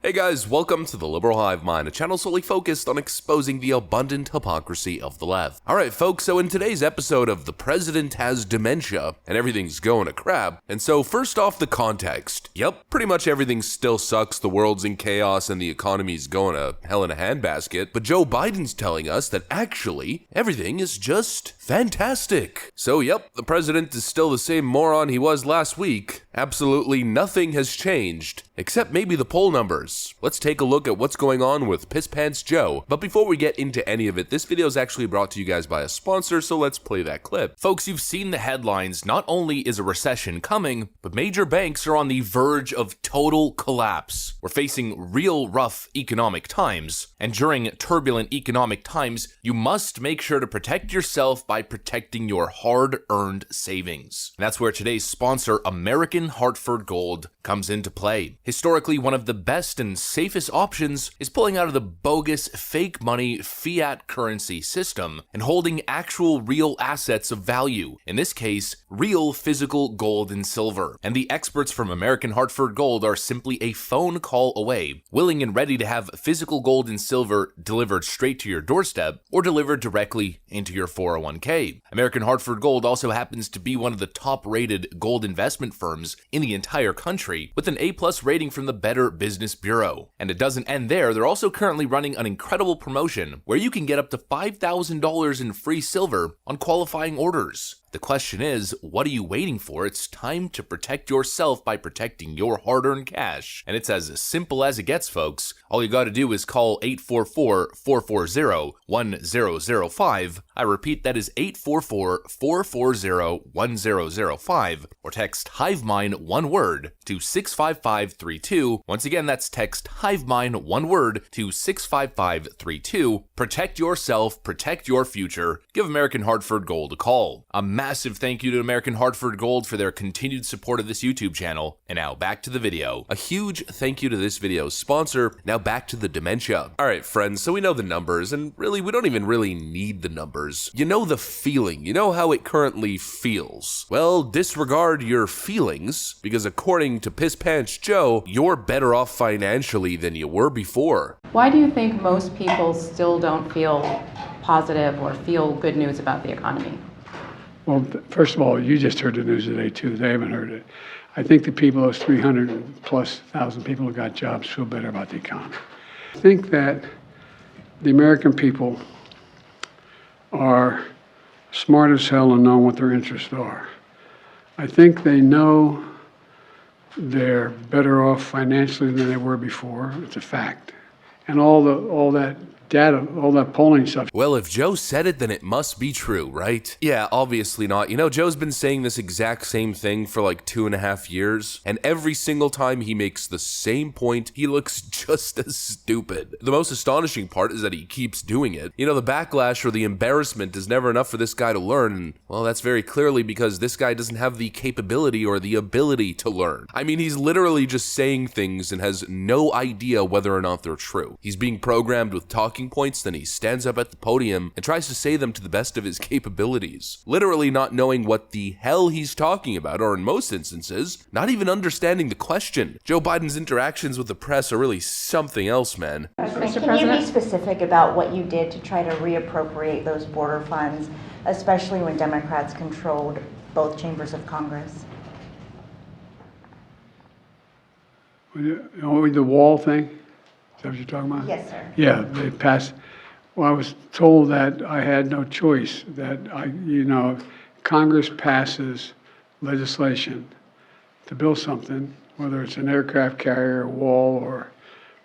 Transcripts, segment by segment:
Hey guys, welcome to the Liberal Hivemind, a channel solely focused on exposing the abundant hypocrisy of the left. Alright folks, so in today's episode of The President Has Dementia, and everything's going to crap, and so first off the context. Yep, pretty much everything still sucks, the world's in chaos and the economy's going to hell in a handbasket, but Joe Biden's telling us that actually, everything is just fantastic. So yep, the president is still the same moron he was last week. Absolutely nothing has changed, except maybe the poll numbers. Let's take a look at what's going on with Piss Pants Joe. But before we get into any of it, this video is actually brought to you guys by a sponsor, so let's play that clip. Folks, you've seen the headlines. Not only is a recession coming, but major banks are on the verge of total collapse. We're facing real rough economic times, and during turbulent economic times, you must make sure to protect yourself by protecting your hard-earned savings. And that's where today's sponsor, American Hartford Gold, comes into play. Historically, one of the best and safest options is pulling out of the bogus fake money fiat currency system and holding actual real assets of value. In this case, real physical gold and silver. And the experts from American Hartford Gold are simply a phone call away, willing and ready to have physical gold and silver delivered straight to your doorstep or delivered directly into your 401k. American Hartford Gold also happens to be one of the top-rated gold investment firms in the entire country, with an A+ rating from the Better Business Bureau. And it doesn't end there, they're also currently running an incredible promotion where you can get up to $5,000 in free silver on qualifying orders. The question is, what are you waiting for? It's time to protect yourself by protecting your hard-earned cash. And it's as simple as it gets, folks. All you gotta do is call 844-440-1005. I repeat, that is 844-440-1005. Or text Hivemind one word to 65532. Once again, that's text Hivemind one word to 65532. Protect yourself, protect your future. Give American Hartford Gold a call. A massive thank you to American Hartford Gold for their continued support of this YouTube channel. And now back to the video. A huge thank you to this video's sponsor. Now back to the dementia. Alright friends, so we know the numbers, and really we don't even really need the numbers. You know the feeling, you know how it currently feels. Well, disregard your feelings, because according to Piss Pants Joe, you're better off financially than you were before. Why do you think most people still don't feel positive or feel good news about the economy? Well, first of all, you just heard the news today too. They haven't heard it. I think the people, those 300,000+ people who got jobs, feel better about the economy. I think that the American people are smart as hell and know what their interests are. I think they know they're better off financially than they were before. It's a fact. And all that data, all that polling stuff. Well, if Joe said it, then it must be true, right? Yeah, obviously not. You know, Joe's been saying this exact same thing for like 2.5 years, and every single time he makes the same point, he looks just as stupid. The most astonishing part is that he keeps doing it. You know, the backlash or the embarrassment is never enough for this guy to learn, and well, that's very clearly because this guy doesn't have the capability or the ability to learn. I mean, he's literally just saying things and has no idea whether or not they're true. He's being programmed with talking points, then he stands up at the podium and tries to say them to the best of his capabilities, literally not knowing what the hell he's talking about, or in most instances, not even understanding the question. Joe Biden's interactions with the press are really something else, man. Can you be specific about what you did to try to reappropriate those border funds, especially when Democrats controlled both chambers of Congress? The wall thing? Is that what you're talking about? Yes, sir. Yeah, they passed. Well, I was told that I had no choice, that Congress passes legislation to build something, whether it's an aircraft carrier, a wall, or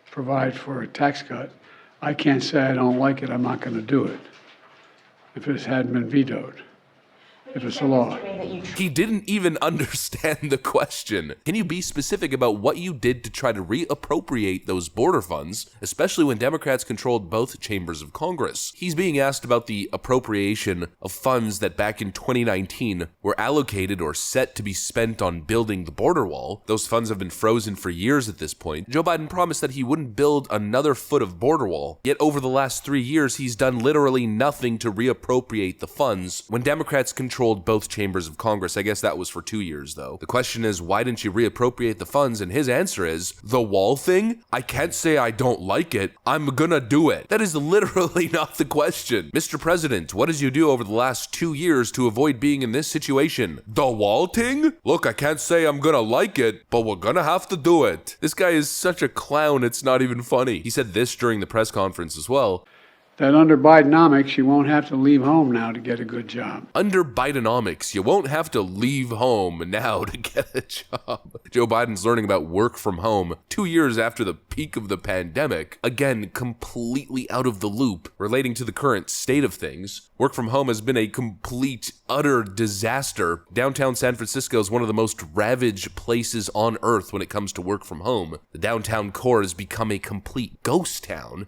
provide for a tax cut. I can't say I don't like it, I'm not going to do it if it hadn't been vetoed. If it's a law. He didn't even understand the question. Can you be specific about what you did to try to reappropriate those border funds, especially when Democrats controlled both chambers of Congress? He's being asked about the appropriation of funds that back in 2019 were allocated or set to be spent on building the border wall. Those funds have been frozen for years at this point. Joe Biden promised that he wouldn't build another foot of border wall, yet over the last 3 years he's done literally nothing to reappropriate the funds when Democrats control controlled both chambers of Congress. I guess that was for 2 years, though. The question is, why didn't you reappropriate the funds? And his answer is, the wall thing? I can't say I don't like it. I'm gonna do it. That is literally not the question. Mr. President, what did you do over the last 2 years to avoid being in this situation? The wall thing? Look, I can't say I'm gonna like it, but we're gonna have to do it. This guy is such a clown, it's not even funny. He said this during the press conference as well. That under Bidenomics, you won't have to leave home now to get a good job. Under Bidenomics, you won't have to leave home now to get a job. Joe Biden's learning about work from home 2 years after the peak of the pandemic. Again, completely out of the loop relating to the current state of things. Work from home has been a complete, utter disaster. Downtown San Francisco is one of the most ravaged places on earth when it comes to work from home. The downtown core has become a complete ghost town.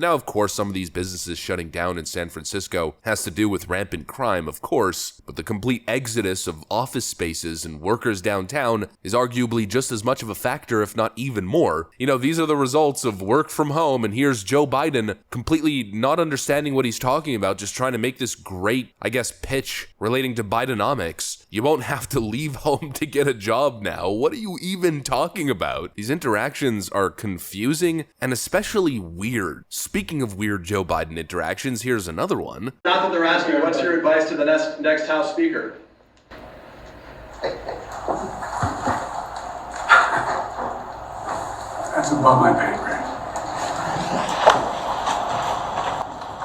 Now, of course, some of these businesses shutting down in San Francisco has to do with rampant crime, of course, but the complete exodus of office spaces and workers downtown is arguably just as much of a factor, if not even more. You know, these are the results of work from home, and here's Joe Biden completely not understanding what he's talking about, just trying to make this great, I guess, pitch relating to Bidenomics. You won't have to leave home to get a job now. What are you even talking about? These interactions are confusing and especially weird. Speaking of weird Joe Biden interactions, here's another one. Not that they're asking, what's your advice to the next House Speaker? That's above my pay grade.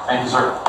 Thank you, sir.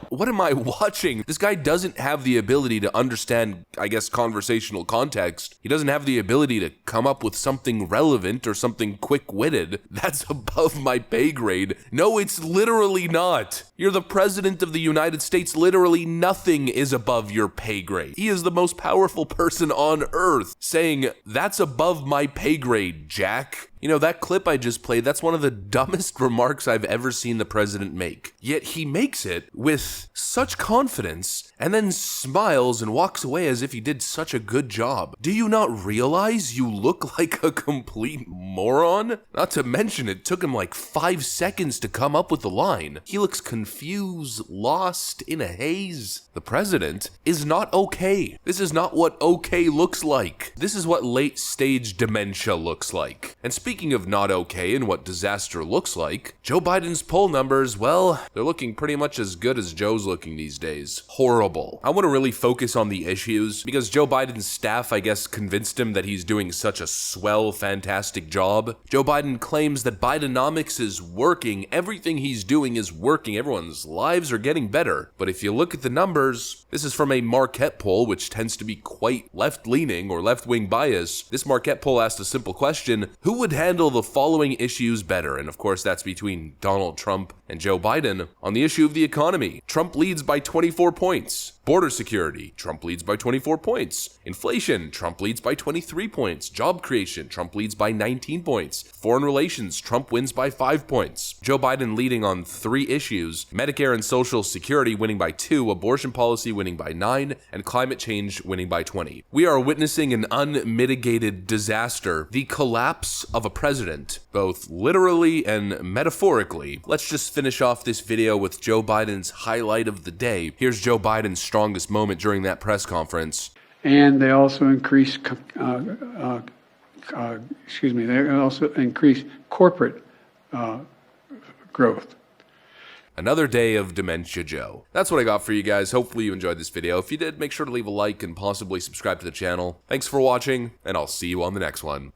What am I watching? This guy doesn't have the ability to understand, I guess, conversational context. He doesn't have the ability to come up with something relevant or something quick-witted. That's above my pay grade. No, it's literally not. You're the president of the United States. Literally nothing is above your pay grade. He is the most powerful person on earth saying, that's above my pay grade, Jack. You know, that clip I just played, that's one of the dumbest remarks I've ever seen the president make. Yet he makes it with such confidence and then smiles and walks away as if he did such a good job. Do you not realize you look like a complete moron? Not to mention it took him like 5 seconds to come up with the line. He looks confused, lost, in a haze. The president is not okay. This is not what okay looks like. This is what late stage dementia looks like. And speaking of not okay and what disaster looks like, Joe Biden's poll numbers, well, they're looking pretty much as good as Joe's looking these days. Horrible. I want to really focus on the issues because Joe Biden's staff, I guess, convinced him that he's doing such a swell, fantastic job. Joe Biden claims that Bidenomics is working. Everything he's doing is working. Everyone's lives are getting better. But if you look at the numbers, this is from a Marquette poll, which tends to be quite left-leaning or left-wing bias. This Marquette poll asked a simple question: who would handle the following issues better? And of course, that's between Donald Trump and Joe Biden. On the issue of the economy, Trump leads by 24 points. Border security, Trump leads by 24 points. Inflation, Trump leads by 23 points. Job creation, Trump leads by 19 points. Foreign relations, Trump wins by 5 points. Joe Biden leading on 3 issues: Medicare and Social Security winning by 2, abortion policy winning by 9, and climate change winning by 20. We are witnessing an unmitigated disaster, the collapse of a president, both literally and metaphorically. Let's just finish off this video with Joe Biden's highlight of the day. Here's Joe Biden's strongest moment during that press conference. And they also increase, corporate growth. Another day of Dementia Joe. That's what I got for you guys. Hopefully you enjoyed this video. If you did, make sure to leave a like and possibly subscribe to the channel. Thanks for watching, and I'll see you on the next one.